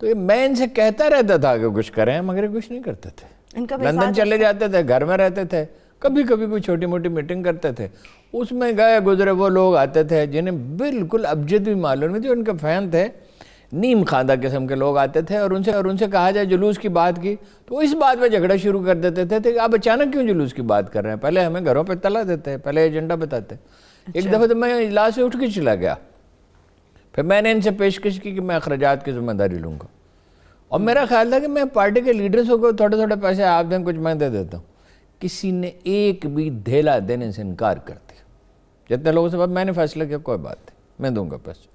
تو یہ میں ان سے کہتا رہتا تھا کہ کچھ کریں، مگر کچھ نہیں کرتے تھے. لندن چلے جاتے تھے، گھر میں رہتے تھے، کبھی کبھی کوئی چھوٹی موٹی میٹنگ کرتے تھے، اس میں گئے گزرے وہ لوگ آتے تھے جنہیں بالکل ابجد بھی معلوم نہیں تھی، ان کے فین تھے، نیم خواندہ قسم کے لوگ آتے تھے، اور ان سے کہا جائے جلوس کی بات کی تو وہ اس بات پہ جھگڑا شروع کر دیتے تھے کہ آپ اچانک کیوں جلوس کی بات کر رہے ہیں، پہلے ہمیں گھروں پہ اطلاع دیتے، پہلے ایجنڈا بتاتے. ایک دفعہ تو میں اجلاس سے اٹھ کے چلا گیا، پھر میں نے ان سے پیشکش کی کہ میں اخراجات کی ذمہ داری لوں گا، اور میرا خیال تھا کہ میں پارٹی کے لیڈرز کو تھوڑے تھوڑے پیسے آپ دیں، کچھ میں دے دیتا ہوں. کسی نے ایک بھی دھیلا دینے سے انکار کر دیا. جتنے لوگوں سے میں نے فیصلہ کیا کوئی بات نہیں، میں دوں گا پیسے.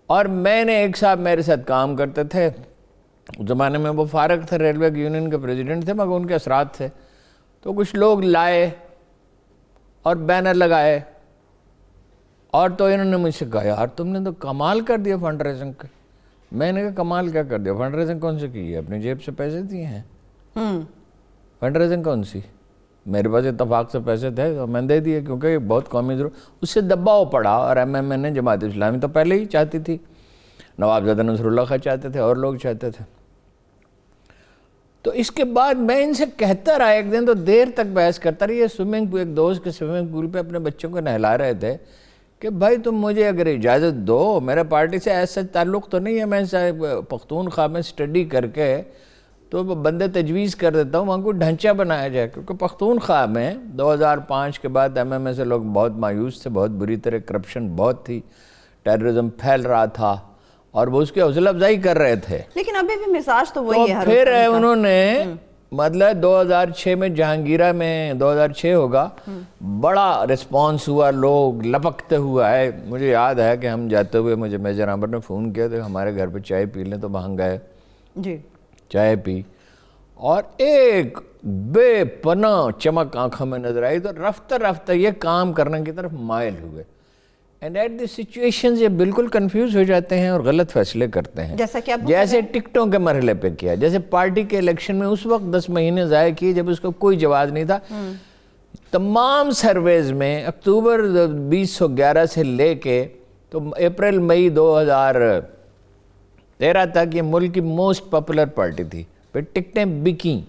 اور میں نے ایک صاحب میرے ساتھ کام کرتے تھے، اس زمانے میں وہ فارغ تھے، ریلوے یونین کے پریزیڈنٹ تھے، مگر ان کے اثرات تھے، تو کچھ لوگ لائے اور بینر لگائے، اور تو انہوں نے مجھ سے کہا یار تم نے تو کمال کر دیا فنڈ ریزنگ کے. میں نے کہا کمال کیا کر دیا؟ فنڈ ریزنگ کون سے کی ہے؟ اپنی جیب سے پیسے دیے ہیں. فنڈ ریزنگ کون سی؟ میرے پاس اتفاق سے پیسے تھے تو میں دے دیے، کیونکہ یہ بہت قومی ضرورت. اس سے دباؤ پڑا، اور ایم ایم این نے، جماعت اسلامی تو پہلے ہی چاہتی تھی، نوابزادہ نصر اللہ خان چاہتے تھے، اور لوگ چاہتے تھے. تو اس کے بعد میں ان سے کہتا رہا، ایک دن تو دیر تک بحث کرتا رہی. سوئمنگ پول، ایک دوست کے سوئمنگ پول پہ اپنے بچوں کو نہلا رہے تھے کہ بھائی تم مجھے اگر اجازت دو، میرا پارٹی سے ایسا تعلق تو نہیں ہے، میں پختونخوا میں اسٹڈی کر کے تو بندے تجویز کر دیتا ہوں وہاں کو ڈھانچہ بنایا جائے، کیونکہ پختونخوا میں 2005 کے بعد ایم ایم اے سے لوگ بہت مایوس تھے، بہت بری طرح کرپشن بہت تھی، ٹیررزم پھیل رہا تھا، اور وہ اس کی حوصلہ افزائی کر رہے تھے. لیکن ابھی بھی مزاج تو وہی ہے. پھر انہوں نے مطلب 2006 میں جہانگیرہ میں 2006 ہوگا، بڑا رسپانس ہوا، لوگ لپکتے ہوئے آئے. مجھے یاد ہے کہ ہم جاتے ہوئے مجھے میجر عامر نے فون کیا تو ہمارے گھر پہ چائے پی لیں، تو وہاں گئے، جی چائے پی، اور ایک بے پناہ چمک آنکھوں میں نظر آئی، تو رفتہ رفتہ یہ کام کرنے کی طرف مائل ہوئے. اینڈ ایٹ دی سچویشنز یہ بالکل کنفیوز ہو جاتے ہیں اور غلط فیصلے کرتے ہیں، جیسے ٹکٹوں کے مرحلے پہ کیا، جیسے پارٹی کے الیکشن میں اس وقت 10 مہینے ضائع کیے جب اس کو کوئی جواز نہیں تھا. تمام سرویز میں اکتوبر 2011 سے لے کے تو اپریل مئی 2013 تک یہ ملک کی موسٹ پاپولر پارٹی تھی. پھر ٹکٹیں بکیں،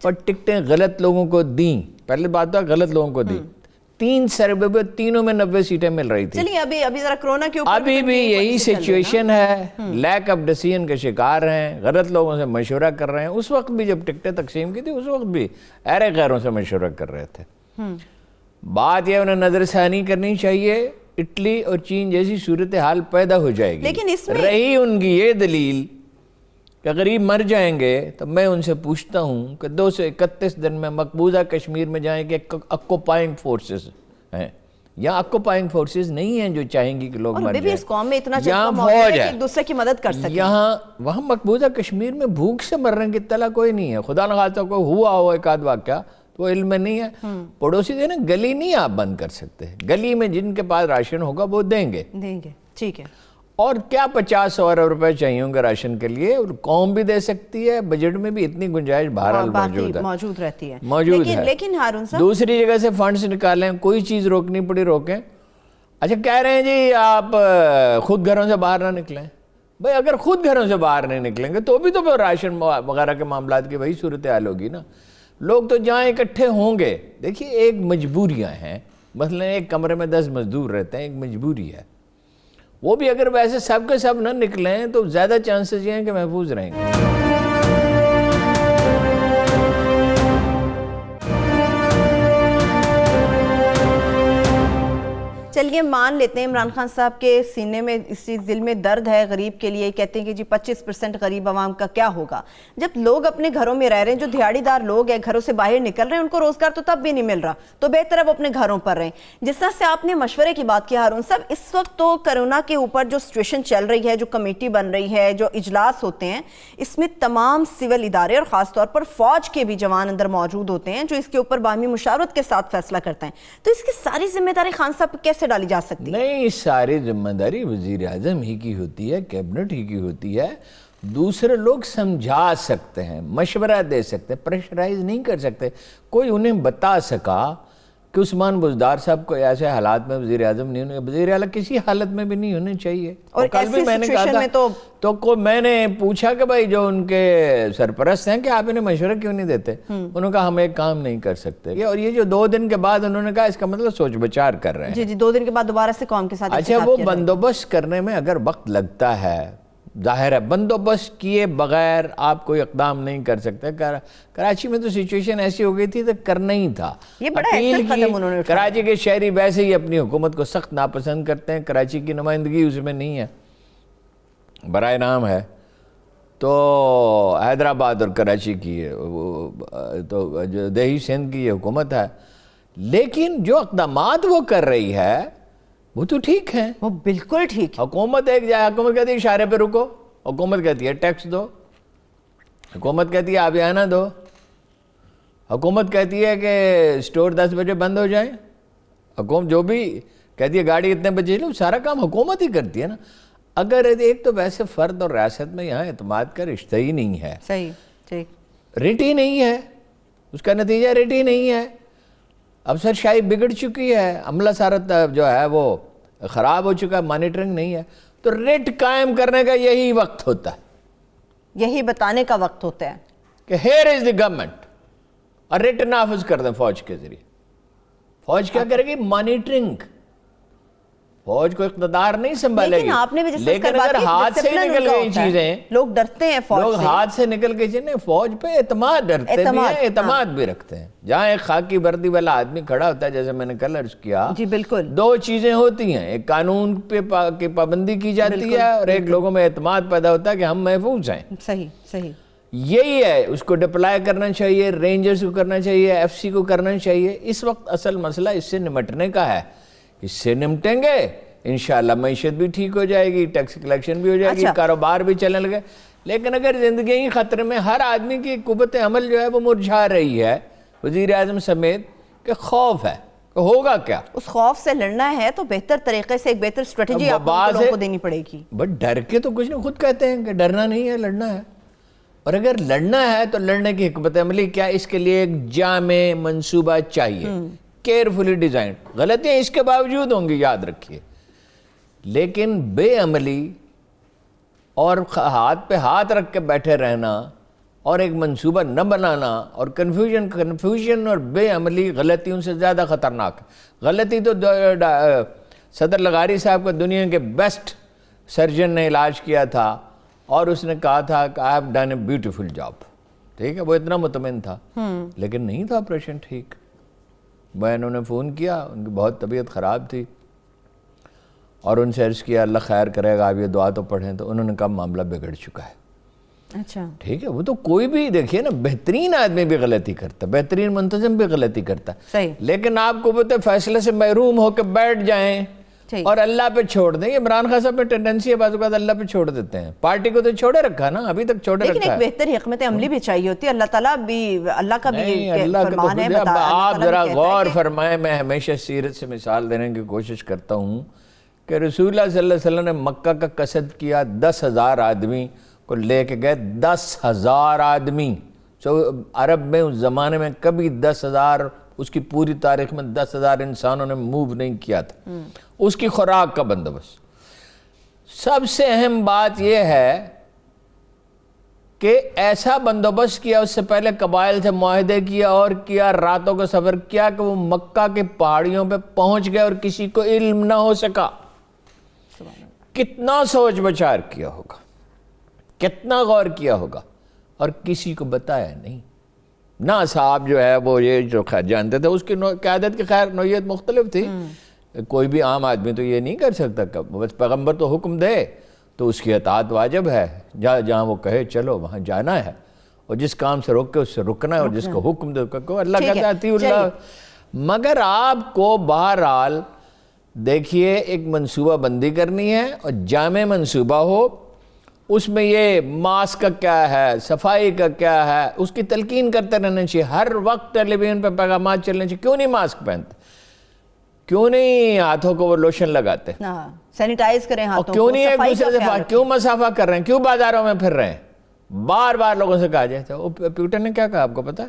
پر ٹکٹیں غلط لوگوں کو دیں. پہلے بات تھا غلط لوگوں کو دیں. 3 سروے پہ تینوں میں 90 سیٹیں مل رہی تھی. چلیے ابھی ذرا کرونا کے اوپر ابھی بھی یہی سچویشن ہے، لیک آف ڈیسیژن کے شکار ہیں، غلط لوگوں سے مشورہ کر رہے ہیں. اس وقت بھی جب ٹکٹیں تقسیم کی تھی اس وقت بھی ایرے غیروں سے مشورہ کر رہے تھے. بات یہ انہیں نظر ثانی کرنی چاہیے. اٹلی اور چین جیسی صورتحال پیدا ہو جائے گی. لیکن اس میں رہی ان کی یہ دلیل کہ غریب مر جائیں گے، تو میں ان سے پوچھتا ہوں کہ 231 دن میں مقبوضہ کشمیر میں جائیں کہ اکوپائنگ فورسز ہیں، یا اکوپائنگ فورسز نہیں ہیں جو چاہیں گی کہ لوگ مر جائیں. اس قوم میں اتنا جذبہ موجود ہے کہ ایک دوسرے کی مدد کر سکیں. وہاں مقبوضہ کشمیر میں بھوک سے مرنے کی اطلاع کوئی نہیں ہے. خدا نخواستہ کوئی ہوا ہو ایک آدھ واقعہ تو علم میں نہیں ہے. پڑوسی دینا گلی نہیں آپ بند کر سکتے. گلی میں جن کے پاس راشن ہوگا وہ دیں گے. ٹھیک ہے. اور کیا 50 ارب روپے چاہیے ہوں گے راشن کے لیے، اور قوم بھی دے سکتی ہے. بجٹ میں بھی اتنی گنجائش بہرحال موجود رہتی ہے. لیکن ہارون صاحب دوسری جگہ سے فنڈز نکالیں، کوئی چیز روکنی پڑی روکیں. اچھا کہہ رہے ہیں جی آپ خود گھروں سے باہر نہ نکلیں. بھائی اگر خود گھروں سے باہر نہیں نکلیں گے تو بھی تو راشن وغیرہ کے معاملات کی وہی صورتحال ہوگی نا. لوگ تو جہاں اکٹھے ہوں گے، دیکھیے ایک مجبوریاں ہیں. مثلا ایک کمرے میں 10 مزدور رہتے ہیں، ایک مجبوری ہے. وہ بھی اگر ویسے سب کے سب نہ نکلیں تو زیادہ چانسز یہ ہیں کہ محفوظ رہیں گے. چلیے مان لیتے ہیں عمران خان صاحب کے سینے میں اسی دل میں درد ہے غریب کے لیے. کہتے ہیں کہ جی 25% غریب عوام کا کیا ہوگا جب لوگ اپنے گھروں میں رہ رہے ہیں. جو دیہڑی دار لوگ ہیں گھروں سے باہر نکل رہے ہیں، ان کو روزگار تو تب بھی نہیں مل رہا، تو بہتر ہے وہ اپنے گھروں پر رہیں. جس طرح سے آپ نے مشورے کی بات کی ہارون صاحب، اس وقت تو کرونا کے اوپر جو سچویشن چل رہی ہے، جو کمیٹی بن رہی ہے، جو اجلاس ہوتے ہیں، اس میں تمام سول ادارے اور خاص طور پر فوج کے بھی جوان اندر موجود ہوتے ہیں جو اس کے اوپر باہمی مشاورت کے ساتھ فیصلہ کرتے ہیں. تو اس کی ساری ذمہ داری خان صاحب پہ کیسے ڈالی جا سکتی ہے؟ نہیں، ساری ذمہ داری وزیر اعظم ہی کی ہوتی ہے، کیبنٹ ہی کی ہوتی ہے. دوسرے لوگ سمجھا سکتے ہیں، مشورہ دے سکتے ہیں، پریشرائز نہیں کر سکتے. کوئی انہیں بتا سکا کہ عثمان بزدار صاحب کو ایسے حالات میں وزیر اعظم نہیں ہونے، وزیر اعلیٰ کسی حالت میں بھی نہیں ہونے چاہیے. اور کل بھی میں نے کہا تھا تو میں نے پوچھا کہ بھائی جو ان کے سرپرست ہیں کہ آپ انہیں مشورہ کیوں نہیں دیتے؟ انہوں نے کہا ہم ایک کام نہیں کر سکتے. اور یہ جو 2 دن کے بعد انہوں نے کہا اس کا مطلب سوچ بچار کر رہے ہیں. جی 2 دن کے بعد دوبارہ سے قوم کے ساتھ. اچھا وہ بندوبست کرنے میں اگر وقت لگتا ہے، ظاہر ہے بندوبست کیے بغیر آپ کوئی اقدام نہیں کر سکتے. کراچی میں تو سچویشن ایسی ہو گئی تھی تو کرنا ہی تھا. یہ بڑا اہم قدم انہوں نے. کراچی کے شہری ویسے ہی اپنی حکومت کو سخت ناپسند کرتے ہیں، کراچی کی نمائندگی اس میں نہیں ہے، برائے نام ہے. تو حیدرآباد اور کراچی کی تو جو دیہی سندھ کی یہ حکومت ہے، لیکن جو اقدامات وہ کر رہی ہے وہ تو ٹھیک ہیں، وہ بالکل ٹھیک ہے. حکومت حکومت کہتی ہے اشارے پہ رکو، حکومت کہتی ہے ٹیکس دو، حکومت کہتی ہے آبیانہ دو، حکومت کہتی ہے کہ سٹور 10 بجے بند ہو جائیں، حکومت جو بھی کہتی ہے گاڑی اتنے بجے لو، سارا کام حکومت ہی کرتی ہے نا. اگر ایک تو ویسے فرد اور ریاست میں یہاں اعتماد کا رشتہ ہی نہیں ہے، صحیح ٹھیک، ریٹ ہی نہیں ہے، اس کا نتیجہ ریٹ ہی نہیں ہے، افسر شاہی بگڑ چکی ہے، عملہ سارت جو ہے وہ خراب ہو چکا ہے، مانیٹرنگ نہیں ہے. تو ریٹ قائم کرنے کا یہی وقت ہوتا ہے، یہی بتانے کا وقت ہوتا ہے کہ ہیئر از دی گورنمنٹ، اور ریٹ نافذ کر دیں فوج کے ذریعے. فوج کیا کرے گی؟ مانیٹرنگ. فوج کو اقتدار نہیں سنبھالے گی. لیکن آپ نے بھی جس لیکن اگر ہاتھ سے نکل گئی چیزیں، لوگ ڈرتے ہیں فوج سے، لوگ ہاتھ سے نکل گئی چیزیں، فوج پہ اعتماد ڈرتے بھی ہیں، اعتماد بھی رکھتے ہیں. جہاں ایک خاکی وردی والا آدمی کھڑا ہوتا ہے، جیسے میں نے کل عرض کیا، جی بالکل 2 چیزیں ہوتی ہیں، ایک قانون پہ کی پابندی کی جاتی ہے، اور ایک لوگوں میں اعتماد پیدا ہوتا ہے کہ ہم محفوظ ہیں. صحیح یہی ہے، اس کو ڈپلائی کرنا چاہیے، رینجرز کو کرنا چاہیے، ایف سی کو کرنا چاہیے. اس وقت اصل مسئلہ اس سے نمٹنے کا ہے. اس سے نمٹیں گے انشاءاللہ معیشت بھی ٹھیک ہو جائے گی، ٹیکس کلیکشن بھی ہو جائے گی، کاروبار بھی چلنے لگے. لیکن اگر زندگی ہی خطرے میں، ہر آدمی کی قوت عمل جو ہے وہ مرجھا رہی ہے، وزیر اعظم سمیت، کہ خوف ہے کہ ہوگا کیا. اس خوف سے لڑنا ہے تو بہتر طریقے سے ایک بہتر اسٹریٹجی آپ لوگوں کو دینی پڑے گی. بٹ ڈر کے تو کچھ نہیں، خود کہتے ہیں کہ ڈرنا نہیں ہے، لڑنا ہے. اور اگر لڑنا ہے تو لڑنے کی حکمت عملی کیا؟ اس کے لیے ایک جامع منصوبہ چاہیے، کیئرفلی ڈیزائن. غلطیاں اس کے باوجود ہوں گی، یاد رکھیے، لیکن بے عملی اور ہاتھ پہ ہاتھ رکھ کے بیٹھے رہنا اور ایک منصوبہ نہ بنانا اور کنفیوژن اور بے عملی غلطیوں سے زیادہ خطرناک ہے. غلطی تو صدر لغاری صاحب کو دنیا کے بیسٹ سرجن نے علاج کیا تھا، اور اس نے کہا تھا کہ I have done a beautiful job. ٹھیک ہے، وہ اتنا مطمئن تھا، لیکن نہیں تھا آپریشن ٹھیک. میں انہوں نے فون کیا، ان کی بہت طبیعت خراب تھی، اور ان سے عرض کیا اللہ خیر کرے گا، آپ یہ دعا تو پڑھیں. تو انہوں نے کہا معاملہ بگڑ چکا ہے. اچھا ٹھیک ہے، وہ تو کوئی بھی دیکھیے نا، بہترین آدمی بھی غلطی کرتا ہے، بہترین منتظم بھی غلطی کرتا ہے. صحیح. لیکن آپ قوت فیصلے سے محروم ہو کے بیٹھ جائیں اور اللہ پہ چھوڑ دیں. عمران خان صاحب میں ٹینڈنسی ہے بعض اوقات اللہ پہ چھوڑ دیتے ہیں. پارٹی کو تو چھوڑے رکھا نا، ابھی تک چھوڑے رکھا ہے. لیکن ایک بہتر حکمت عملی بھی چاہیے ہوتی ہے. اللہ تعالیٰ بھی، اللہ کا بھی فرمان ہے. آپ ذرا غور فرمائیں، میں ہمیشہ سیرت سے مثال دینے کی کوشش کرتا ہوں کہ رسول اللہ صلی اللہ علیہ وسلم نے مکہ کا قصد کیا، 10,000 آدمی کو لے کے گئے. 10,000 آدمی. عرب میں اس زمانے میں کبھی 10,000، اس کی پوری تاریخ میں 10,000 انسانوں نے موو نہیں کیا تھا. اس کی خوراک کا بندوبست. سب سے اہم بات یہ ہے کہ ایسا بندوبست کیا، اس سے پہلے قبائل سے معاہدے کیا اور کیا، راتوں کا سفر کیا کہ وہ مکہ کے پہاڑیوں پہ پہنچ گئے اور کسی کو علم نہ ہو سکا. کتنا سوچ بچار کیا ہوگا، کتنا غور کیا ہوگا، اور کسی کو بتایا نہیں. نہ صاحب جو ہے وہ یہ جو جانتے تھے، اس کی قیادت کی خیر نوعیت مختلف تھی. کوئی بھی عام آدمی تو یہ نہیں کر سکتا. بس پیغمبر تو حکم دے تو اس کی اطاعت واجب ہے. جہاں وہ کہے چلو وہاں جانا ہے، اور جس کام سے روکے اس سے رکنا ہے، اور جس کو حکم دے کو اللہ کہتا ہے اطیعوا اللہ. مگر آپ کو بہرحال دیکھیے ایک منصوبہ بندی کرنی ہے، اور جامع منصوبہ ہو. اس میں یہ ماسک کا کیا ہے، صفائی کا کیا ہے، اس کی تلقین کرتے رہنا چاہیے. ہر وقت ٹیلی ویژن پہ پیغامات چلنے چاہیے. کیوں نہیں ماسک پہنتے، کیوں نہیں ہاتھوں کو وہ لوشن لگاتے، سینیٹائز کریں ہاتھوں کو، کیوں نہیں ایک دوسرے سے کیوں مسافہ کر رہے ہیں، کیوں بازاروں میں پھر رہے ہیں. بار بار لوگوں سے کہا جائے. وہ پیوٹن نے کیا کہا آپ کو پتا ہے؟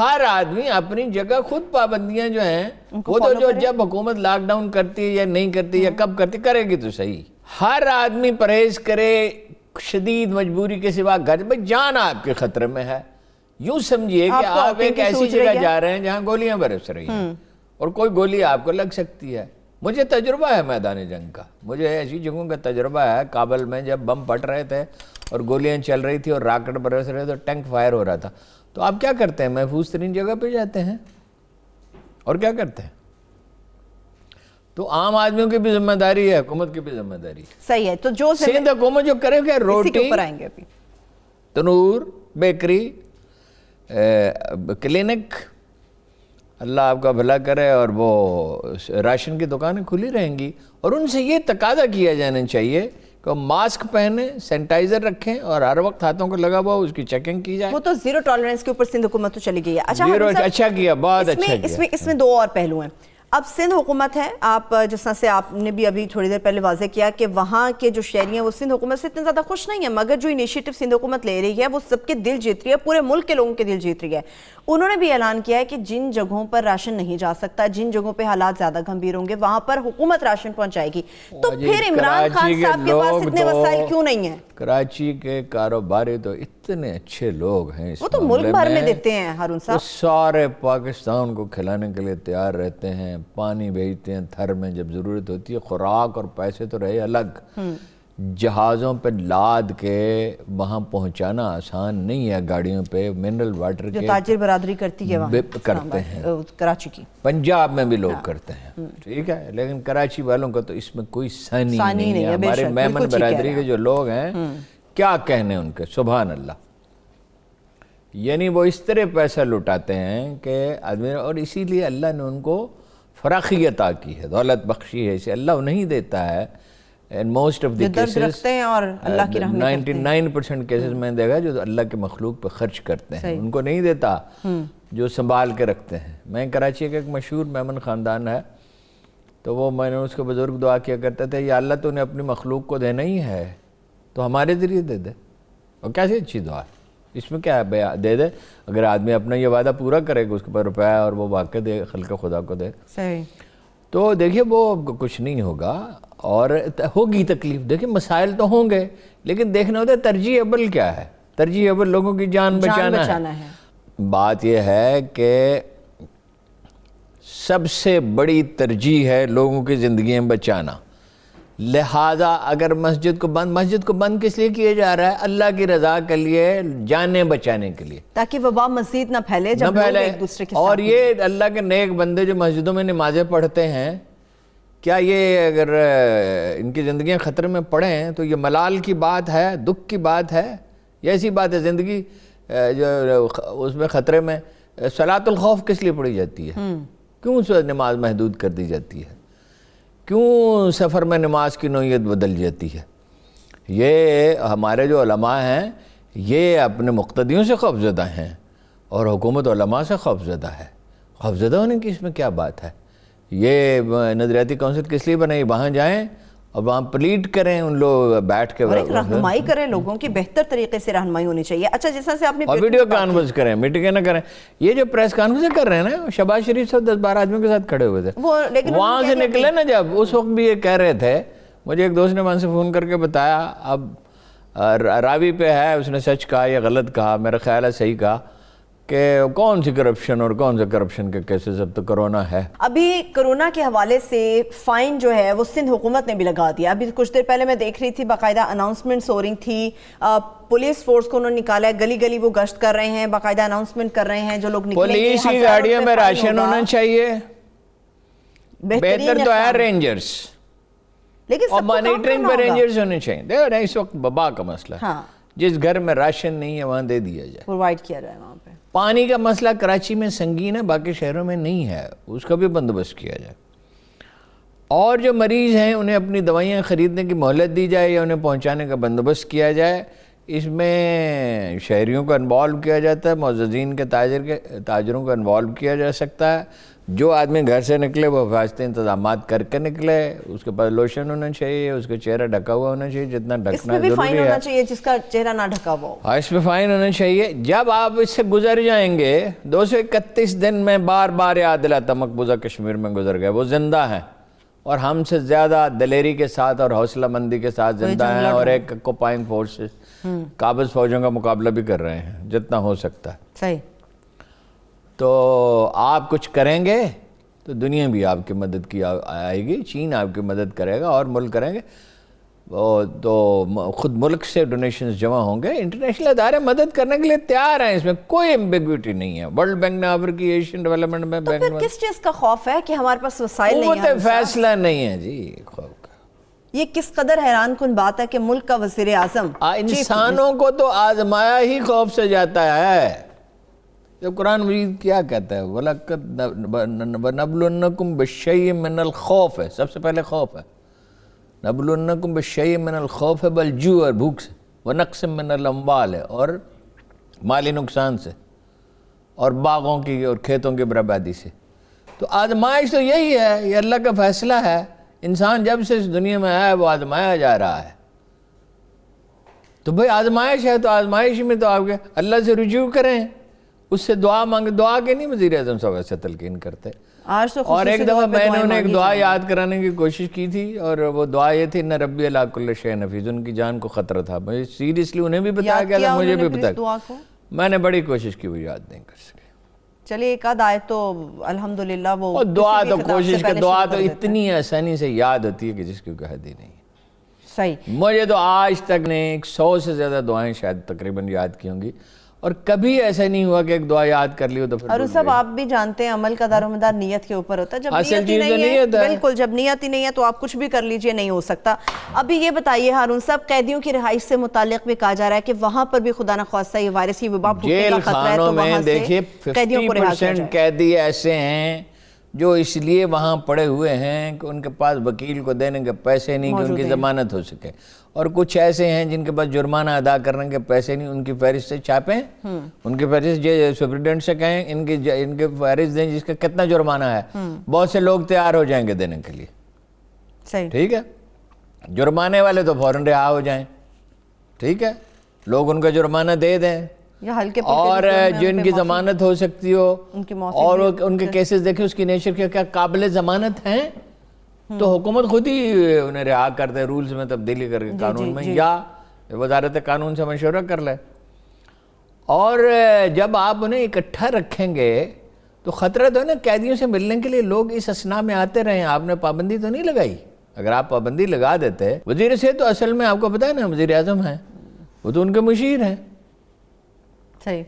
ہر آدمی اپنی جگہ خود پابندیاں جو ہیں وہ تو جو جب حکومت لاک ڈاؤن کرتی ہے یا نہیں کرتی یا کب کرتی کرے گی تو صحیح. ہر آدمی پرہیز کرے, شدید مجبوری کے سوا گھر میں جان آپ کے خطرے میں ہے. یوں سمجھیے کہ آپ ایک ایسی جگہ جا رہے ہیں جہاں گولیاں برس رہی ہیں اور کوئی گولی آپ کو لگ سکتی ہے. مجھے تجربہ ہے میدان جنگ کا, مجھے ایسی جگہوں کا تجربہ ہے. کابل میں جب بم پھٹ رہے تھے اور گولیاں چل رہی تھی اور راکٹ برس رہے تھے, ٹینک فائر ہو رہا تھا, تو آپ کیا کرتے ہیں؟ محفوظ ترین جگہ پہ جاتے ہیں اور کیا کرتے ہیں. تو عام آدمیوں کی بھی ذمہ داری ہے, حکومت کی بھی ذمہ داری ہے. صحیح ہے. تو جو سندھ حکومت جو کرے کہ روٹی, تنور, بیکری, کلینک, اللہ آپ کا بھلا کرے, اور وہ راشن کی دکانیں کھلی رہیں گی. اور ان سے یہ تقاضا کیا جانا چاہیے کہ ماسک پہنیں, سینیٹائزر رکھیں اور ہر وقت ہاتھوں کو لگا ہوا اس کی چیکنگ کی جائے. وہ تو زیرو ٹالرنس کے اوپر سندھ حکومت تو چلی گئی ہے. اچھا کیا, بہت اچھا کیا. اس میں دو اور پہلو ہیں. اب سندھ حکومت ہے, آپ جس طرح سے آپ نے بھی ابھی تھوڑی دیر پہلے واضح کیا کہ وہاں کے جو شہری ہیں وہ سندھ حکومت سے اتنے زیادہ خوش نہیں ہیں, مگر جو انیشیٹو سندھ حکومت لے رہی ہے وہ سب کے دل جیت رہی ہے, پورے ملک کے لوگوں کے دل جیت رہی ہے. انہوں نے بھی اعلان کیا ہے کہ جن جگہوں پر راشن نہیں جا سکتا, جن جگہوں پہ حالات زیادہ گھمبیر ہوں گے, وہاں پر حکومت راشن پہنچائے گی. تو پھر عمران خان صاحب کے پاس اتنے وسائل کیوں نہیں ہیں؟ کراچی کے کاروباری تو اتنے اچھے لوگ ہیں, وہ تو ملک بھر میں دیتے ہیں ہارون صاحب. وہ سارے پاکستان کو کھلانے کے لیے تیار رہتے ہیں, پانی بھیجتے ہیں تھر میں جب ضرورت ہوتی ہے. خوراک اور پیسے تو رہے الگ, جہازوں پہ لاد کے وہاں پہنچانا آسان نہیں ہے, گاڑیوں پہ منرل واٹر جو کے تاجر برادری کرتی ہے وہاں کرتے ہیں, کراچی کی, پنجاب میں بھی لوگ کرتے ہیں, ٹھیک ہے. لیکن کراچی والوں کا تو اس میں کوئی ثانی نہیں ہے. ہمارے میمن برادری کے جو لوگ ہیں کیا کہنے ان کے, سبحان اللہ. یعنی وہ اس طرح پیسہ لٹاتے ہیں کہ آدمی, اور اسی لیے اللہ نے ان کو فراخی عطا کی ہے, دولت بخشی ہے. اسے اللہ انہیں دیتا ہے. And most of the cases, اور اللہ کی رحمت 99% cases میں دیکھا جو اللہ کے مخلوق پہ خرچ کرتے ہیں, ان کو نہیں دیتا جو سنبھال کے رکھتے ہیں. میں کراچی کا ایک مشہور میمن خاندان ہے, تو وہ میں نے اس کے بزرگ دعا کیا کرتے تھے, یا اللہ تو نے اپنی مخلوق کو دینا ہی ہے تو ہمارے ذریعے دے دے. اور کیسی اچھی دعا ہے, اس میں کیا ہے, دے دے. اگر آدمی اپنا یہ وعدہ پورا کرے کہ اس کے پاس روپیہ اور وہ واقع دے, خلق خدا کو دے, تو دیکھیے وہ کچھ نہیں ہوگا اور ہوگی تکلیف. دیکھیں مسائل تو ہوں گے, لیکن دیکھنا ہوتا ہے ترجیح اول کیا ہے. ترجیح اول لوگوں کی جان بچانا ہے. بات یہ ہے کہ سب سے بڑی ترجیح ہے لوگوں کی زندگیاں بچانا. لہذا اگر مسجد کو بند کس لیے کیا جا رہا ہے؟ اللہ کی رضا کے لیے, جانیں بچانے کے لیے, تاکہ وبا مزید نہ پھیلے جب لوگ ایک دوسرے کے ساتھ. اور یہ اللہ کے نیک بندے جو مسجدوں میں نمازیں پڑھتے ہیں, کیا یہ اگر ان کی زندگیاں خطرے میں پڑیں تو یہ ملال کی بات ہے, دکھ کی بات ہے, یہ ایسی بات ہے زندگی جو اس میں خطرے میں. صلاۃ الخوف کس لیے پڑھی جاتی ہے؟ کیوں اس وقت نماز محدود کر دی جاتی ہے؟ کیوں سفر میں نماز کی نوعیت بدل جاتی ہے؟ یہ ہمارے جو علماء ہیں یہ اپنے مقتدیوں سے خوفزدہ ہیں, اور حکومت علماء سے خوفزدہ ہے. خوفزدہ ہونے کی اس میں کیا بات ہے؟ یہ نظریاتی کونسل کس لیے بنائی؟ وہاں جائیں اور وہاں پلیٹ کریں, ان لوگ بیٹھ کے رہنمائی کریں, لوگوں کی بہتر طریقے سے رہنمائی ہونی چاہیے. اچھا جس طرح سے آپ نے اور ویڈیو کانفرنس کریں, میٹنگیں نہ کریں. یہ جو پریس کانفرنس کر رہے ہیں نا, شہباز شریف صاحب 10-12 آدمیوں کے ساتھ کھڑے ہوئے تھے, وہاں سے نکلے نا جب, اس وقت بھی یہ کہہ رہے تھے. مجھے ایک دوست نے وہاں سے فون کر کے بتایا, اب راوی پہ ہے, اس نے سچ کہا یا غلط کہا, میرا خیال ہے صحیح کہا, کہ کون سی کرپشن اور کون سے کرپشن کے کیسز, اب تو کرونا ہے. ابھی کرونا کے حوالے سے فائن جو ہے وہ سندھ حکومت نے بھی لگا دیا. ابھی کچھ دیر پہلے میں دیکھ رہی تھی باقاعدہ اناؤنسمنٹس ہو رہی تھی, پولیس فورس کو انہوں نے نکالا ہے, گلی گلی وہ گشت کر رہے ہیں, باقاعدہ اناؤنسمنٹ کر رہے ہیں جو لوگ نکلیں گے. پولیس کی گاڑیوں میں راشن ہونا چاہیے, بہتر تو ہے رینجرز, لیکن اور مانیٹرنگ پہ رینجرز ہونے چاہیے. دیکھو اس وقت وبا کا مسئلہ ہے, جس گھر میں راشن نہیں ہے وہاں دے دیا جائے, پرووائڈ کیا جائے وہاں پہ. پانی کا مسئلہ کراچی میں سنگین ہے, باقی شہروں میں نہیں ہے, اس کا بھی بندوبست کیا جائے. اور جو مریض ہیں انہیں اپنی دوائیاں خریدنے کی مہلت دی جائے یا انہیں پہنچانے کا بندوبست کیا جائے. اس میں شہریوں کو انوالو کیا جاتا ہے, معززین کے تاجروں کو انوالو کیا جا سکتا ہے, جو آدمی گھر سے نکلے وہ حفاظتی انتظامات کر کے نکلے, اس کے پاس لوشن ہونا چاہیے, اس کا چہرہ ڈھکا ہوا ہونا چاہیے جتنا اس ڈھکنا پہ بھی فائن ضروری ہے. ہونا چاہیے جس کا چہرہ نہ ڈھکا ہوا ہو. ہاں, اس پہ فائن ہونا چاہیے. جب آپ اس سے گزر جائیں گے, 231 دن میں بار بار یاد دلاتا مقبوضہ کشمیر میں گزر گئے, وہ زندہ ہیں اور ہم سے زیادہ دلیری کے ساتھ اور حوصلہ مندی کے ساتھ زندہ ہیں, اور ایک اکوپائنگ فورسز قابض فوجوں کا مقابلہ بھی کر رہے ہیں جتنا ہو سکتا ہے. صحیح. تو آپ کچھ کریں گے تو دنیا بھی آپ کی مدد کی آئے گی, چین آپ کی مدد کرے گا اور ملک کریں گے, تو خود ملک سے ڈونیشنز جمع ہوں گے. انٹرنیشنل ادارے مدد کرنے کے لیے تیار ہیں, اس میں کوئی ایمبیگوٹی نہیں ہے. ورلڈ بینک نے آفر کی, ایشین ڈیولپمنٹ میں تو پھر کس چیز کا خوف ہے کہ ہمارے پاس وسائل نہیں ہیں؟ قوت فیصلہ نہیں ہے جی خوف کا. یہ کس قدر حیران کن بات ہے کہ ملک کا وزیر اعظم انسانوں کو تو آزمایا ہی خوف سے جاتا ہے. جب قرآن مجید کیا کہتا ہے, وَنَبْلُونَّكُمْ بِالشَّيْءِ مِنَ الْخَوْفِ, سب سے پہلے خوف ہے. نَبْلُونَّكُمْ بِالشَّيْءِ مِنَ الْخَوْفِ وَالْجُوعِ, بھوک سے, وَنَقْصٍ مِنَ الْأَمْوَالِ, اور مالی نقصان سے, اور باغوں کی اور کھیتوں کی بربادی سے. تو آزمائش تو یہی ہے, یہ اللہ کا فیصلہ ہے. انسان جب سے اس دنیا میں آیا ہے وہ آزمایا جا رہا ہے. تو بھئی آزمائش ہے, تو آزمائش میں تو آپ کے اللہ سے رجوع کریں, اس سے دعا مانگے. دعا کے نہیں وزیر اعظم صاحب ایسے تلقین کرتے. اور ایک دفعہ میں نے انہیں ایک دعا یاد کرانے کی کوشش کی تھی, اور وہ دعا یہ تھی, اِنَّ رَبِّي عَلَىٰ كُلِّ شَيْءٍ حَفِيظٌ. ان کی جان کو خطرہ تھا. مجھے سیریسلی انہیں بھی بتایا گیا تھا, مجھے بھی بتایا. میں نے بڑی کوشش کی, وہ یاد نہیں کر سکے. چلیے ایک آدھ آیت تو الحمدللہ وہ, اور دعا تو کوشش کر, دعا تو اتنی آسانی سے یاد ہوتی ہے کہ جس کی کوئی حد ہی نہیں. صحیح. مجھے تو آج تک نے 100 سے زیادہ دعائیں شاید تقریباً یاد کی ہوں گی, اور کبھی ایسا نہیں ہوا کہ ایک دعا یاد کر لی ہو تو پھر. اور سب آپ بھی جانتے ہیں عمل کا دار و مدار نیت کے اوپر ہوتا ہے. جب نیت ہی نہیں ہے, بالکل جب نیت ہی نہیں ہے تو آپ کچھ بھی کر لیجئے, نہیں ہو سکتا. ابھی یہ بتائیے ہارون صاحب, قیدیوں کی رہائش سے متعلق بھی کہا جا رہا ہے کہ وہاں پر بھی خدا نخواستہ یہ وائرس, یہ وبا پھوٹنے کا خطرہ ہے, تو وہاں سے قیدیوں کو رہا کیا جائے. 50% قیدی ایسے ہیں جو اس لیے وہاں پڑے ہوئے ہیں کہ ان کے پاس وکیل کو دینے کے پیسے نہیں کہ ان کی ضمانت ہو سکے, اور کچھ ایسے ہیں جن کے پاس جرمانہ ادا کرنے کے پیسے نہیں, ان کی فہرست سے چھاپیں, ان کی فہرست سپرنٹینڈنٹ سے کہیں ان کی فہرست دیں جس کا کتنا جرمانہ ہے. بہت سے لوگ تیار ہو جائیں گے دینے کے لیے. صحیح. ٹھیک ہے, جرمانے والے تو فوراً رہا ہو جائیں. ٹھیک ہے, لوگ ان کا جرمانہ دے دیں, اور جن کی ضمانت ہو سکتی ہو, اور ان کے کیسز دیکھیں اس کی نیچر کیا قابل ضمانت ہیں, تو حکومت خود ہی انہیں رہا کر دے, رولز میں تبدیلی کر کے قانون میں, یا وزارت قانون سے مشورہ کر لے. اور جب آپ انہیں اکٹھا رکھیں گے تو خطرہ تو ہے نا, قیدیوں سے ملنے کے لیے لوگ اس اسنا میں آتے رہے. آپ نے پابندی تو نہیں لگائی. اگر آپ پابندی لگا دیتے, وزیر سے تو اصل میں آپ کو پتہ ہے نا وزیر اعظم ہیں, وہ تو ان کے مشیر ہیں. صحیح.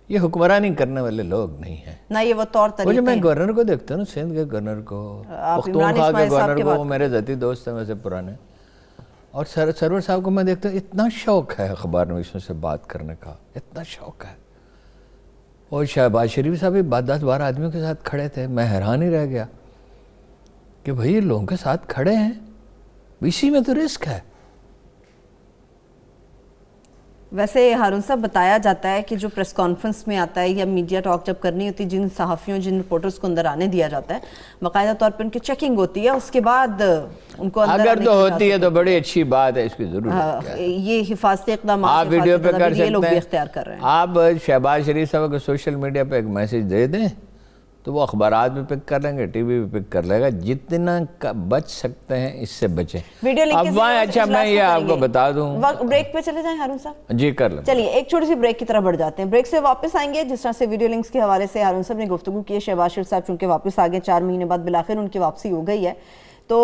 یہ حکمرانی کرنے والے لوگ نہیں ہیں نہ, یہ وہ طور طریقے. جو میں گورنر کو دیکھتا ہوں, سندھ کے گورنر کو, پختونخوا کے گورنر کو, وہ میرے ذاتی دوست ہیں ویسے پرانے, اور سرور صاحب کو میں دیکھتا ہوں, اتنا شوق ہے اخبار نویسوں سے بات کرنے کا, اتنا شوق ہے. اور شہباز شریف صاحب بھی 10-12 آدمیوں کے ساتھ کھڑے تھے. میں حیران ہی رہ گیا کہ بھئی یہ لوگوں کے ساتھ کھڑے ہیں, اسی میں تو رسک ہے. ویسے ہارون صاحب بتایا جاتا ہے کہ جو پریس کانفرنس میں آتا ہے یا میڈیا ٹاک جب کرنی ہوتی ہے, جن صحافیوں جن رپورٹرز کو اندر آنے دیا جاتا ہے, باقاعدہ طور پر ان کی چیکنگ ہوتی ہے, اس کے بعد ان کو اندر اگر تو ہوتی ہے تو بڑی اچھی بات ہے, اس کی ضرورت ہے. یہ حفاظتی اقدامات آپ ویڈیو پہ کر یہ لوگ سکتے بھی ہیں, اختیار کر رہے ہیں. آپ شہباز شریف صاحب کو سوشل میڈیا پہ ایک میسیج دے دیں تو وہ اخبارات بھی پک کر لیں گے, ٹی وی بھی پک کر لے گا. جتنا بچ سکتے ہیں اس سے بچیں. افواہیں, اچھا میں یہ آپ کو بتا دوں, بریک پہ چلے جائیں ہارون صاحب. جی کر لیں. چلیے ایک چھوٹی سی بریک کی طرف بڑھ جاتے ہیں. بریک سے واپس آئیں گے. جس طرح سے ویڈیو لنکس کے حوالے سے ہارون صاحب نے گفتگو کی ہے, شہباز شریف صاحب چونکہ واپس آگے 4 مہینے بعد بلاخر ان کی واپسی ہو گئی ہے, تو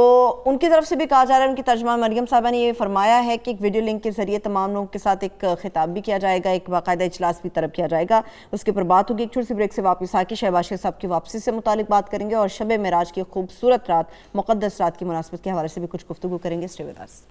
ان کی طرف سے بھی کہا جا رہا ہے, ان کی ترجمہ مریم صاحبہ نے یہ فرمایا ہے کہ ایک ویڈیو لنک کے ذریعے تمام لوگوں کے ساتھ ایک خطاب بھی کیا جائے گا, ایک باقاعدہ اجلاس بھی طلب کیا جائے گا, اس کے اوپر بات ہوگی. ایک چھوٹی سی بریک سے واپس آ کے شہباز شریف صاحب کی واپسی سے متعلق بات کریں گے, اور شب معراج کی خوبصورت رات, مقدس رات کی مناسبت کے حوالے سے بھی کچھ گفتگو کریں گے. Stay with us.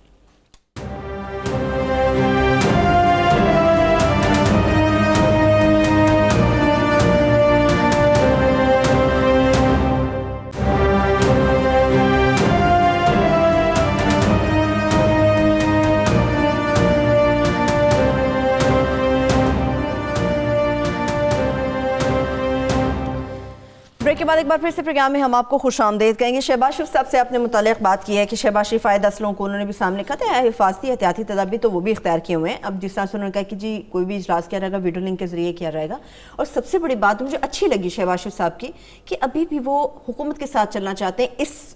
کے بعد ایک بار پھر سے پروگرام میں ہم آپ کو خوش آمدید کہیں گے. شہباز شریف صاحب سے آپ نے متعلق بات کی ہے کہ شہباز شریف آئے 10 لوگوں کو انہوں نے بھی سامنے کہا تھا حفاظتی احتیاطی تدابیر تو وہ بھی اختیار کیے ہوئے ہیں. اب جس طرح سے انہوں نے کہا کہ جی کوئی بھی اجلاس کیا جائے گا ویڈیو لنک کے ذریعے کیا جائے گا. اور سب سے بڑی بات مجھے اچھی لگی شہباز شریف صاحب کی کہ ابھی بھی وہ حکومت کے ساتھ چلنا چاہتے ہیں اس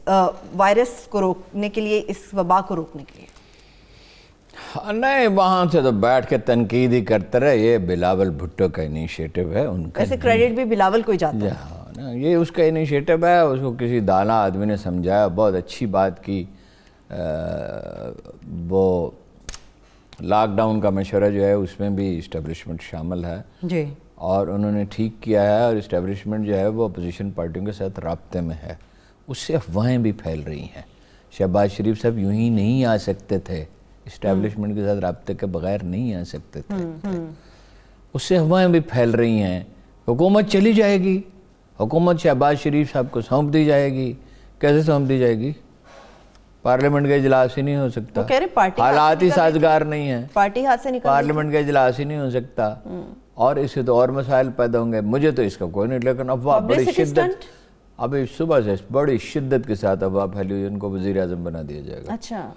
وائرس کو روکنے کے لیے, اس وبا کو روکنے کے لیے. نہیں, وہاں سے تو بیٹھ کے تنقید ہی کرتے رہے. یہ بلاول بھٹو کا انیشیٹو ہے, ان کا ایسے کریڈٹ بھی بلاول کو ہی جاتا ہے. یہ اس کا انیشیٹو ہے, اس کو کسی دانا آدمی نے سمجھایا, بہت اچھی بات کی. وہ لاک ڈاؤن کا مشورہ جو ہے اس میں بھی اسٹیبلشمنٹ شامل ہے جی, اور انہوں نے ٹھیک کیا ہے. اور اسٹیبلشمنٹ جو ہے وہ اپوزیشن پارٹیوں کے ساتھ رابطے میں ہے. اس سے افواہیں بھی پھیل رہی ہیں. شہباز شریف صاحب یوں ہی نہیں آ سکتے تھے, اسٹیبلشمنٹ کے ساتھ رابطے کے بغیر نہیں آ سکتے تھے. اس سے افواہیں بھی پھیل رہی ہیں. حکومت چلی جائے گی, حکومت شہباز شریف صاحب کو سونپ دی جائے گی. کیسے سونپ دی جائے گی؟ پارلیمنٹ کا اجلاس ہی نہیں ہو سکتا, حالات ہی سازگار نہیں ہیں, پارٹی ہاتھ سے نکل, پارلیمنٹ کا اجلاس ہی نہیں ہو سکتا, اور اس سے تو اور مسائل پیدا ہوں گے. مجھے تو اس کا کوئی نہیں, لیکن افواہ بڑی شدت, ابھی صبح سے بڑی شدت کے ساتھ افواہ پھیلی ہوئی ان کو وزیر اعظم بنا دیا جائے گا. اچھا,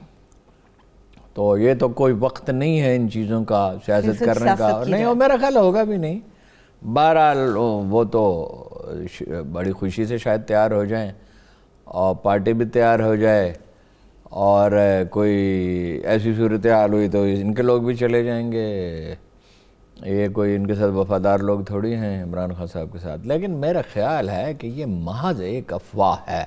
تو یہ تو کوئی وقت نہیں ہے ان چیزوں کا سیاست کرنے کا, نہیں, اور میرا خیال ہوگا بھی نہیں. بہرحال وہ تو بڑی خوشی سے شاید تیار ہو جائیں اور پارٹی بھی تیار ہو جائے, اور کوئی ایسی صورتحال ہوئی تو ان کے لوگ بھی چلے جائیں گے. یہ کوئی ان کے ساتھ وفادار لوگ تھوڑی ہیں عمران خان صاحب کے ساتھ. لیکن میرا خیال ہے کہ یہ محض ایک افواہ ہے,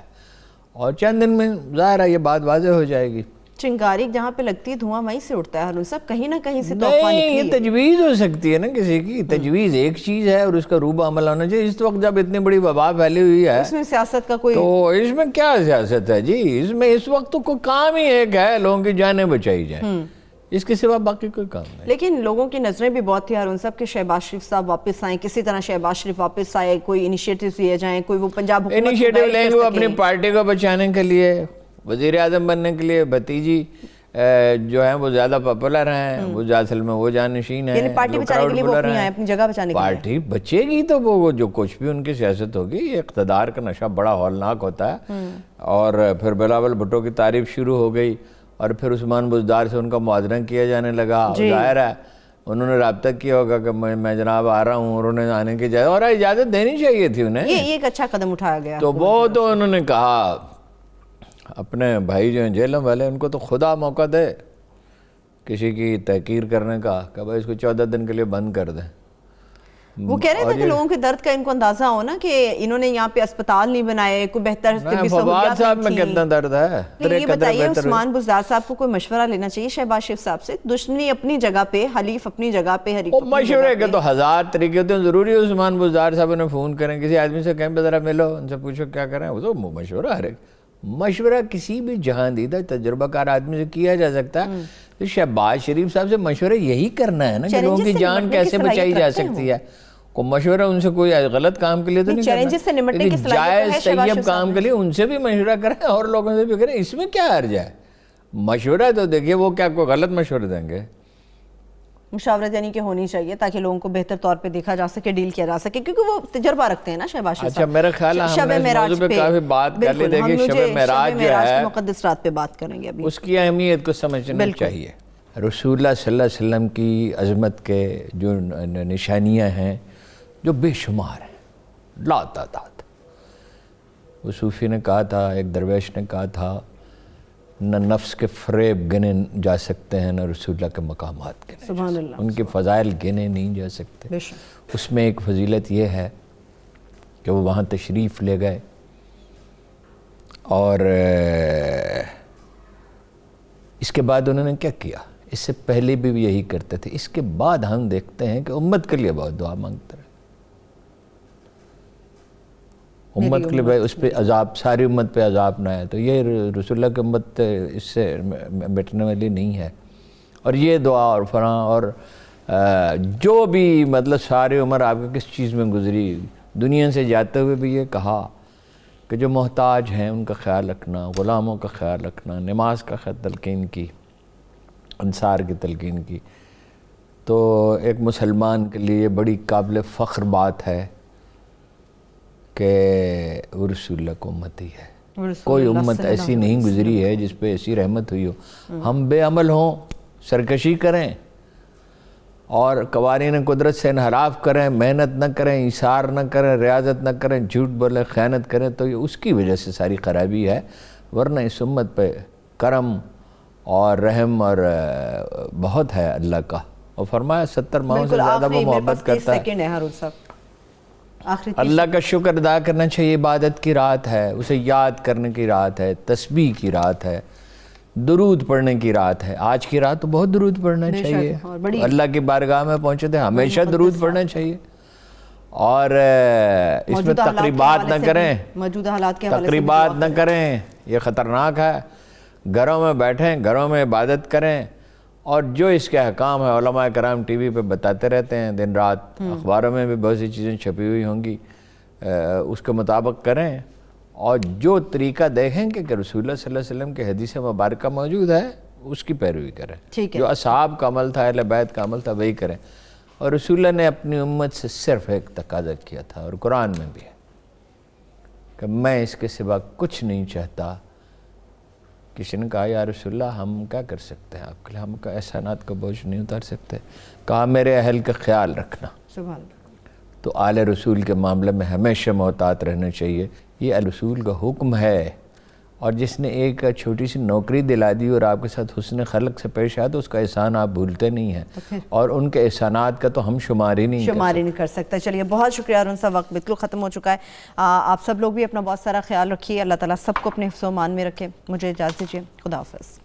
اور چند دن میں ظاہر ہے یہ بات واضح ہو جائے گی. چنگاری جہاں پہ لگتی ہے دھواں وہیں سے اٹھتا ہے ہارون صاحب, کہیں نہ کہیں سے تو افواہ نکلی ہے. یہ تجویز ہو سکتی ہے نا کسی کی, تجویز ایک چیز ہے اور اس کا روبہ عمل ہونا چاہیے. اس وقت جب اتنی بڑی وبا پھیلی ہوئی ہے, اس میں سیاست کا کوئی, تو اس میں کیا سیاست ہے جی؟ اس میں اس وقت تو کوئی کام ہی ایک ہے, لوگوں کی جانیں بچائی جائیں, اس کے سوا باقی کوئی کام نہیں. لیکن لوگوں کی نظریں بھی بہت تھی ہارون صاحب کہ شہباز شریف صاحب واپس آئیں, کسی طرح شہباز شریف واپس آئے, کوئی انیشیٹیوز لیے جائیں, کوئی وہ پنجاب حکومت انیشیٹو لیں گے وہ اپنی پارٹی کو بچانے کے لیے, وزیر اعظم بننے کے لیے. بھتیجی جو ہیں وہ زیادہ پاپولر ہیں, وہ اصل میں وہ جانشین ہیں, یعنی پارٹی بچانے کے لیے وہ اپنی جگہ بچانے کے لیے. پارٹی بچے گی تو وہ جو کچھ بھی ان کی سیاست ہوگی, یہ اقتدار کا نشہ بڑا ہولناک ہوتا ہے. اور پھر بلاول بھٹو کی تعریف شروع ہو گئی, اور پھر عثمان بزدار سے ان کا موازنہ کیا جانے لگا. ظاہر ہے انہوں نے رابطہ کیا ہوگا کہ میں جناب آ رہا ہوں, اور انہیں آنے کی اجازت, اور اجازت دینی چاہیے تھی انہیں. یہ ایک اچھا قدم اٹھایا گیا. تو وہ تو انہوں نے کہا اپنے بھائی جو ہیں جیلوں والے, ان کو تو خدا موقع دے کسی کی تحقیر کرنے کا, کہ بھائی اس کو 14 دن کے لیے بند کر دیں. وہ کہہ رہے تھے کہ لوگوں کے درد کا ان کو اندازہ ہو نا, کہ انہوں نے یہاں پہ اسپتال نہیں بنائے, کوئی بہتر طبی فواد صاحب میں کتنا درد ہے. یہ بتائیے عثمان بزدار صاحب کو کوئی مشورہ لینا چاہیے شہباز شریف صاحب سے. دشمنی اپنی جگہ پہ, حلیف اپنی جگہ پہ, حریف اپنی جگہ پہ. مشورے کے تو 1000 طریقے ہوتے ہیں. ضروری ہے عثمان بزدار صاحب انہیں فون کریں, کسی آدمی سے کہیں پہ ذرا ملو, ان سے پوچھو کیا کریں. وہ تو مشورہ ہر ایک مشورہ کسی بھی جہاندیدہ تجربہ کار آدمی سے کیا جا سکتا ہے. تو شہباز شریف صاحب سے مشورہ یہی کرنا ہے نا کہ لوگوں کی جان کیسے بچائی جا سکتی ہے. کو مشورہ ان سے کوئی غلط کام کے لیے تو نہیں کرنا, جائز طیب کام کے لیے ان سے بھی مشورہ کریں اور لوگوں سے بھی کریں. اس میں کیا حرج ہے؟ مشورہ تو دیکھیے وہ کیا کوئی غلط مشورہ دیں گے. مشاورت یعنی کہ ہونی چاہیے تاکہ لوگوں کو بہتر طور پہ دیکھا جا سکے, ڈیل کیا جا سکے, کیونکہ وہ تجربہ رکھتے ہیں نا شہباز شریف. اچھا میرا خیال ہے ہم نے اس موضوع پہ کافی بات کر لی. دیکھیے شب معراج جو ہے مقدس رات پہ بات کریں گے ابھی, اس کی اہمیت کو سمجھنا چاہیے. رسول اللہ صلی اللہ علیہ وسلم کی عظمت کے جو نشانیاں ہیں جو بے شمار ہیں, لا تعداد. وہ صوفی نے کہا تھا, ایک درویش نے کہا تھا, نہ نفس کے فریب گنے جا سکتے ہیں, نہ رسول اللہ کے مقامات گنے, سبحان اللہ, ان کے فضائل گنے نہیں جا سکتے. اس میں ایک فضیلت یہ ہے کہ وہ وہاں تشریف لے گئے, اور اس کے بعد انہوں نے کیا کیا؟ اس سے پہلے بھی یہی کرتے تھے. اس کے بعد ہم دیکھتے ہیں کہ امت کے لیے بہت دعا مانگتے رہے. امت کے لیے بھائی اس پہ عذاب, ساری امت پہ عذاب نہ ہے. تو یہ رسول اللہ کی امت اس سے مٹنے والی نہیں ہے. اور یہ دعا اور فلاں اور جو بھی مطلب ساری عمر آپ کی کس چیز میں گزری, دنیا سے جاتے ہوئے بھی یہ کہا کہ جو محتاج ہیں ان کا خیال رکھنا, غلاموں کا خیال رکھنا, نماز کا تلقین کی, انصار کی تلقین کی. تو ایک مسلمان کے لیے بڑی قابل فخر بات ہے کہ وہ رسول اللہ کو امتی ہے. کوئی امت ایسی نہیں گزری ہے جس پہ ایسی رحمت ہوئی ہو. ہم بے عمل ہوں, سرکشی کریں اور قوانین قدرت سے انحراف کریں, محنت نہ کریں, ایثار نہ کریں, ریاضت نہ کریں, جھوٹ بولیں, خیانت کریں, تو یہ اس کی وجہ سے ساری خرابی ہے. ورنہ اس امت پہ کرم اور رحم اور بہت ہے اللہ کا. اور فرمایا 70 ماہوں سے زیادہ وہ محبت کرتا ہے. اللہ کا شکر ادا کرنا چاہیے. عبادت کی رات ہے, اسے یاد کرنے کی رات ہے, تسبیح کی رات ہے, درود پڑھنے کی رات ہے. آج کی رات تو بہت درود پڑھنا چاہیے. اللہ کی بارگاہ میں پہنچے تھے, ہمیشہ درود پڑھنا چاہیے. اور اس میں تقریبات نہ کریں, تقریبات نہ کریں, یہ خطرناک ہے. گھروں میں بیٹھیں, گھروں میں عبادت کریں, اور جو اس کے احکام ہے علماء کرام ٹی وی پہ بتاتے رہتے ہیں دن رات, اخباروں میں بھی بہت سی چیزیں چھپی ہوئی ہوں گی, اس کے مطابق کریں. اور جو طریقہ دیکھیں کہ رسول اللہ صلی اللہ علیہ وسلم کے حدیث مبارکہ موجود ہے اس کی پیروی کریں. جو اصحاب کا عمل تھا, اہل بیت کا عمل تھا, وہی کریں. اور رسول اللہ نے اپنی امت سے صرف ایک تقاضا کیا تھا, اور قرآن میں بھی ہے کہ میں اس کے سوا کچھ نہیں چاہتا. کسی نے کہا یا رسول اللہ ہم کیا کر سکتے ہیں آپ کے لیے, ہم کا احسانات کا بوجھ نہیں اتار سکتے. کہا میرے اہل کا خیال رکھنا. تو آل رسول کے معاملے میں ہمیشہ محتاط رہنا چاہیے. یہ رسول کا حکم ہے, اور جس نے ایک چھوٹی سی نوکری دلا دی اور آپ کے ساتھ حسن خلق سے پیش آیا تو اس کا احسان آپ بھولتے نہیں ہیں, اور ان کے احسانات کا تو ہم شمار ہی نہیں کر سکتے. چلیے بہت شکریہ ارون صاحب, وقت بالکل ختم ہو چکا ہے. آپ سب لوگ بھی اپنا بہت سارا خیال رکھیے. اللہ تعالیٰ سب کو اپنے حفظ و امان میں رکھے. مجھے اجازت دیجیے, خدا حافظ.